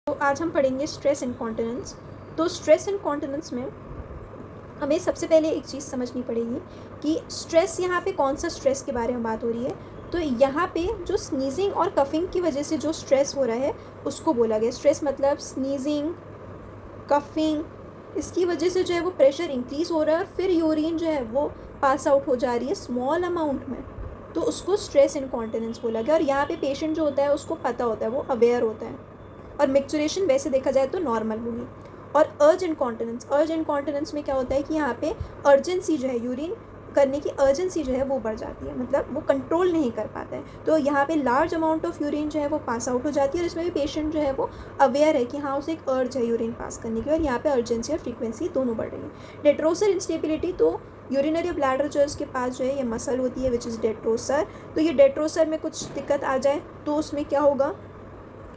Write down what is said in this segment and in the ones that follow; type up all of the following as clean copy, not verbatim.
तो आज हम पढ़ेंगे स्ट्रेस इनकॉन्टिनेंस। तो स्ट्रेस इनकॉन्टिनेंस में हमें सबसे पहले एक चीज़ समझनी पड़ेगी कि स्ट्रेस यहाँ पे कौन सा स्ट्रेस के बारे में बात हो रही है। तो यहाँ पे जो स्नीजिंग और कफिंग की वजह से जो स्ट्रेस हो रहा है उसको बोला गया स्ट्रेस। मतलब स्नीजिंग, कफिंग, इसकी वजह से जो है वो प्रेशर इंक्रीज़ हो रहा है और फिर यूरिन जो है वो पास आउट हो जा रही है स्मॉल अमाउंट में, तो उसको स्ट्रेस इनकॉन्टिनेंस बोला गया। और यहाँ पे पेशेंट जो होता है उसको पता होता है, वो अवेयर होता है और मिक्सचुरेशन वैसे देखा जाए तो नॉर्मल होगी। और अर्ज इनकॉन्टिनेंस में क्या होता है कि यहाँ पे अर्जेंसी जो है, यूरिन करने की अर्जेंसी जो है वो बढ़ जाती है, मतलब वो कंट्रोल नहीं कर पाता है। तो यहाँ पे लार्ज अमाउंट ऑफ यूरिन जो है वो पास आउट हो जाती है और इसमें भी पेशेंट जो है वो अवेयर है कि हाँ उसे एक अर्ज है यूरिन पास करने की, और यहाँ पे अर्जेंसी और फ्रीक्वेंसी दोनों बढ़ रही है। डेट्रोसर इंस्टेबिलिटी, तो यूरिनरी ब्लैडर जो है उसके पास जो है ये मसल होती है विच इज़ डेट्रोसर। तो ये डेट्रोसर में कुछ दिक्कत आ जाए तो उसमें क्या होगा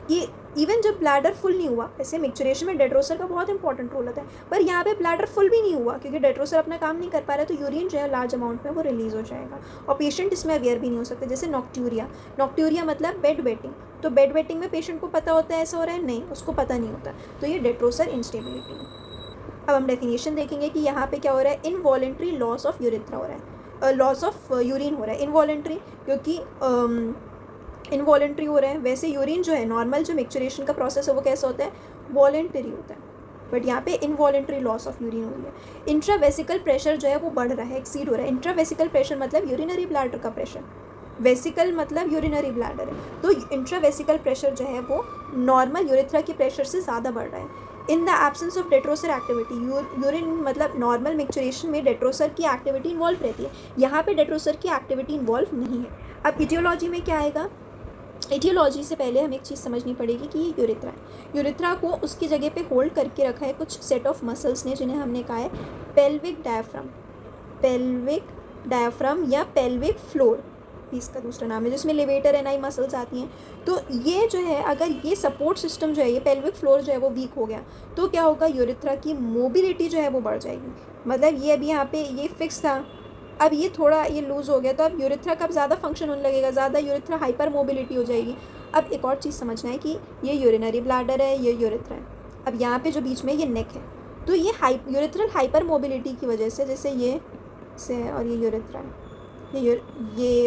कि इवन जब ब्लैडर फुल नहीं हुआ, ऐसे मिक्सचुरेशन में डेट्रोसर का बहुत इंपॉर्टेंट रोल होता है, पर यहाँ पे ब्लैडर फुल भी नहीं हुआ क्योंकि डेट्रोसर अपना काम नहीं कर पा रहा है, तो यूरिन जो है लार्ज अमाउंट में वो रिलीज़ हो जाएगा और पेशेंट इसमें अवेयर भी नहीं हो सकते। जैसे नॉक्ट्यूरिया मतलब बेड वेटिंग, तो बेड वेटिंग में पेशेंट को पता होता है ऐसा हो रहा है, नहीं, उसको पता नहीं होता, तो ये डेट्रोसर इंस्टेबिलिटी है। अब हम डेफिनेशन देखेंगे कि यहाँ पे क्या हो रहा है, इनवॉलेंट्री लॉस ऑफ यूरिथ्रा हो रहा है, लॉस ऑफ यूरिन हो रहा है। इनवॉलेंट्री क्योंकि इनवॉलेंट्री हो रहा है। वैसे यूरिन जो है नॉर्मल जो मिक्सचरेशन का प्रोसेस है वो कैसा होता है, वॉलेंटरी होता है, बट यहाँ पे इनवॉलेंट्री लॉस ऑफ यूरिन हो रही है। इंट्रावेसिकल प्रेशर जो है वो बढ़ रहा है, एक्सीड हो रहा है। इंट्रावेसिकल प्रेशर मतलब यूरिनरी ब्लैडर का प्रेशर, वेसिकल मतलब यूरिनरी ब्लैडर है, तो इंट्रावेसिकल प्रेशर जो है वो नॉर्मल यूरिथ्रा के प्रेशर से ज़्यादा बढ़ रहा है। In the absence of detrusor activity, urine मतलब नॉर्मल मिक्सचरेशन में डेट्रोसर की एक्टिविटी इन्वॉल्व रहती है, यहाँ पे डेट्रोसर की एक्टिविटी इन्वॉल्व नहीं है। अब इटियोलॉजी में क्या आएगा, एटियोलॉजी से पहले हमें एक चीज़ समझनी पड़ेगी कि ये यूरिथ्रा है। यूरिथ्रा को उसकी जगह पे होल्ड करके रखा है कुछ सेट ऑफ मसल्स ने, जिन्हें हमने कहा है पेल्विक डायफ्राम या पेल्विक फ्लोर भी इसका दूसरा नाम है, जिसमें लेवेटर एनाई मसल्स आती हैं। तो ये जो है, अगर ये सपोर्ट सिस्टम जो है, ये पेल्विक फ्लोर जो है वो वीक हो गया तो क्या होगा, यूरिथ्रा की मोबिलिटी जो है वो बढ़ जाएगी। मतलब ये अभी यहाँ पे ये फिक्स था, अब ये थोड़ा ये लूज़ हो गया, तो अब यूरिथ्रा का ज़्यादा फंक्शन होने लगेगा, ज़्यादा यूरिथ्रा हाइपर मोबिलिटी हो जाएगी। अब एक और चीज़ समझना है कि ये यूरिनरी ब्लैडर है, ये यूरिथ्रा है। अब यहाँ पे जो बीच में ये नेक है, तो ये यूरिथ्रल हाइपर मोबिलिटी की वजह से, जैसे ये से और ये यूरिथ्रा है, ये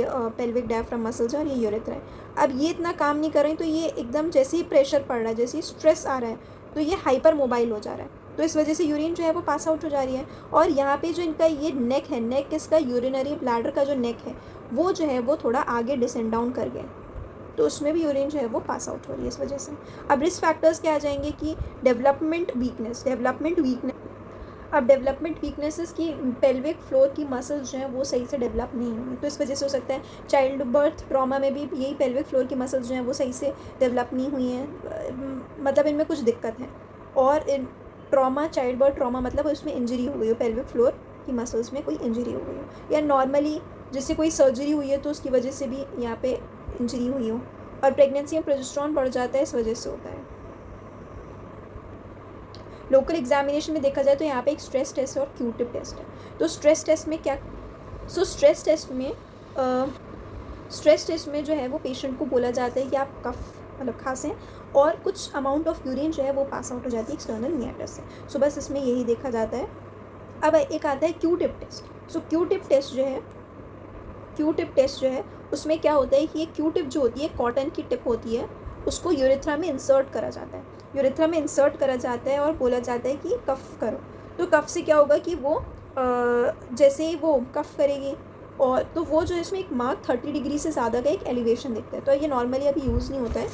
पेल्विक डायफ्राम मसल्स है और ये यूरिथ्रा है। अब ये इतना काम नहीं कर रही, तो ये एकदम जैसे ही प्रेशर पड़ रहा है, जैसे ही स्ट्रेस आ रहा है, तो ये हाइपर मोबाइल हो जा रहा है, तो इस वजह से यूरिन जो है वो पास आउट हो जा रही है। और यहाँ पे जो इनका ये नेक है, नेक किसका, यूरिनरी ब्लैडर का जो नेक है वो जो है वो थोड़ा आगे डिसेंड डाउन कर गया, तो उसमें भी यूरिन जो है वो पास आउट हो रही है इस वजह से। अब रिस्क फैक्टर्स क्या आ जाएंगे कि डेवलपमेंट वीकनेस। अब डेवलपमेंट वीकनेसेस की पेल्विक फ्लोर की मसल्स जो हैं वो सही से डेवलप नहीं हुई, तो इस वजह से हो सकता है चाइल्ड बर्थ ट्रॉमा में भी यही पेल्विक फ्लोर की मसल्स जो हैं वो सही से डेवलप नहीं हुई हैं, मतलब इनमें कुछ दिक्कत है। और ट्रॉमा, चाइल्ड बर्थ ट्रॉमा मतलब उसमें इंजरी हो गई हो, पेल्विक फ्लोर की मसल्स में कोई इंजरी हो गई हो, या नॉर्मली जिससे कोई सर्जरी हुई है तो उसकी वजह से भी यहाँ पे इंजरी हुई हो। और प्रेगनेंसी में प्रोजेस्टेरॉन बढ़ जाता है, इस वजह से होता है। लोकल एग्जामिनेशन में देखा जाए तो यहाँ पे एक स्ट्रेस टेस्ट और क्यू-टिप टेस्ट है। तो स्ट्रेस टेस्ट में क्या, स्ट्रेस टेस्ट में जो है वो पेशेंट को बोला जाता है कि आप कफ मतलब खांसें और कुछ अमाउंट ऑफ यूरिन जो है वो पास आउट हो जाती है एक्सटर्नल मीटर से। सो बस इसमें यही देखा जाता है। अब एक आता है क्यू-टिप टेस्ट। सो क्यू-टिप टेस्ट जो है उसमें क्या होता है कि ये क्यू-टिप जो होती है कॉटन की टिप होती है, उसको यूरिथ्रा में इंसर्ट करा जाता है और बोला जाता है कि कफ करो। तो कफ से क्या होगा कि वो जैसे ही वो कफ करेगी और तो वो जो इसमें एक मार्क 30 डिग्री से ज़्यादा का एक एलिवेशन दिखता है, तो ये नॉर्मली अभी यूज़ नहीं होता है।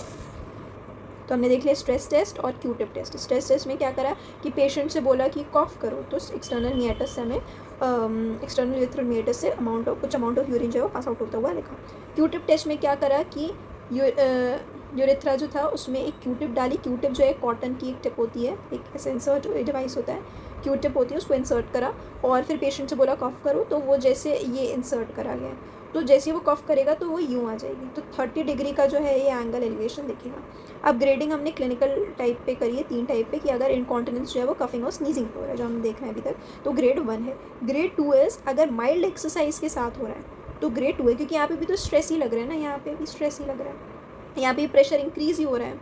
तो हमने देख लिया स्ट्रेस टेस्ट और क्यू-टिप टेस्ट। स्ट्रेस टेस्ट में क्या करा कि पेशेंट से बोला कि कॉफ करो, तो एक्सटर्नल मीएटस से हमें एक्सटर्नल यूरिथ्रल मीएटस से कुछ अमाउंट ऑफ यूरिन जो है वो पास आउट होता हुआ लिखा। क्यू-टिप टेस्ट में क्या करा कि यूरिथ्रा जो था उसमें एक क्यू-टिप डाली। क्यू-टिप जो है कॉटन की एक टिप होती है, एक ऐसे इंसर्ट डिवाइस होता है, क्यू-टिप होती है, उसको इंसर्ट करा और फिर पेशेंट से बोला कफ करो, तो वो जैसे ये इंसर्ट करा गया, तो जैसे ही वो कफ करेगा तो वो यूँ आ जाएगी, तो 30 डिग्री का जो है ये एंगल एलिवेशन दिखेगा। अब ग्रेडिंग हमने क्लिनिकल टाइप पे करी है, 3 टाइप पे, कि अगर इनकॉन्टिनेंस जो है वो कफिंग और स्नीजिंग हो रहा है, जो हम देख रहे हैं अभी तक, तो ग्रेड 1 है। ग्रेड 2 इज़ अगर माइल्ड एक्सरसाइज के साथ हो रहा है तो ग्रेड 2 है, क्योंकि यहाँ पे भी तो स्ट्रेस ही लग रहा है ना, यहाँ पे भी स्ट्रेस ही लग रहा है, यहाँ पे प्रेशर इंक्रीज़ ही हो रहा है।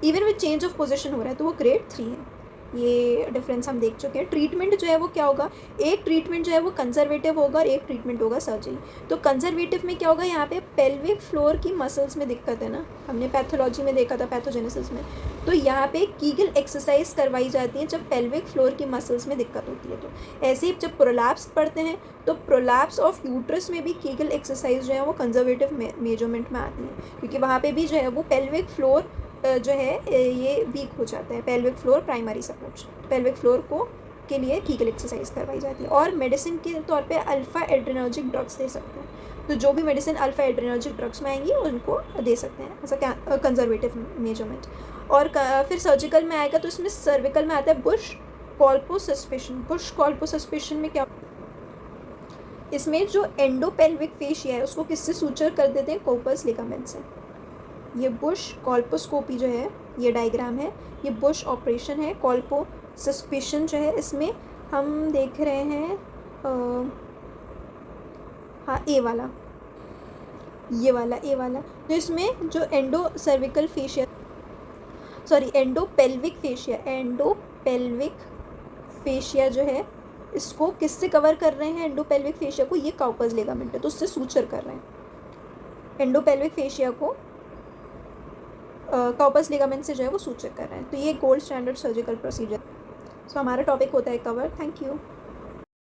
Even with change of position हो रहा है तो वो ग्रेड 3 है। ये डिफरेंस हम देख चुके हैं। ट्रीटमेंट जो है वो क्या होगा, एक ट्रीटमेंट जो है वो कंजर्वेटिव होगा और एक ट्रीटमेंट होगा सर्जरी। तो कंजर्वेटिव में क्या होगा, यहाँ पे पेल्विक फ्लोर की मसल्स में दिक्कत है ना, हमने पैथोलॉजी में देखा था, पैथोजेनेसिस में। तो यहाँ पे कीगल एक्सरसाइज करवाई जाती है जब पेल्विक फ्लोर की मसल्स में दिक्कत होती है। तो ऐसे ही जब प्रोलैप्स पढ़ते हैं तो प्रोलैप्स ऑफ यूट्रस में भी कीगल एक्सरसाइज जो है वो कंजर्वेटिव मेजरमेंट में आती है, क्योंकि वहाँ पे भी जो है वो पेल्विक फ्लोर जो है ये वीक हो जाता है। Pelvic floor primary support, pelvic floor को के लिए कीगल एक्सरसाइज करवाई जाती है। और मेडिसिन के तौर पे अल्फ़ा एड्रेनर्जिक ड्रग्स दे सकते हैं। तो जो भी मेडिसिन अल्फ़ा एड्रेनर्जिक ड्रग्स में आएंगी उनको दे सकते हैं ऐसा कंजर्वेटिव मेजरमेंट। और फिर सर्जिकल में आएगा तो इसमें सर्विकल में आता है बुश कॉल्पोसस्पेशन। बुश कॉल्पोसस्पेशन में क्या, इसमें जो एंडोपेल्विक फेशिया है उसको किससे सूचर कर देते हैं, कोर्पस लिगामेंट से। ये बुश कॉल्पोस्कोपी जो है, ये डायग्राम है, ये बुश ऑपरेशन है। कॉल्पोसस्पेशन जो है इसमें हम देख रहे हैं हाँ ए वाला, ये वाला ए वाला। तो इसमें जो एंडोपेल्विक फेशिया जो है इसको किससे कवर कर रहे हैं, एंडोपेल्विक फेशिया को, ये कार्पस लिगामेंट है तो उससे सूचर कर रहे हैं। एंडोपेल्विक फेशिया को कार्पस लिगामेंट से जो है वो सूचर कर रहे हैं। तो ये गोल्ड स्टैंडर्ड सर्जिकल प्रोसीजर। सो हमारा टॉपिक होता है कवर। Thank you.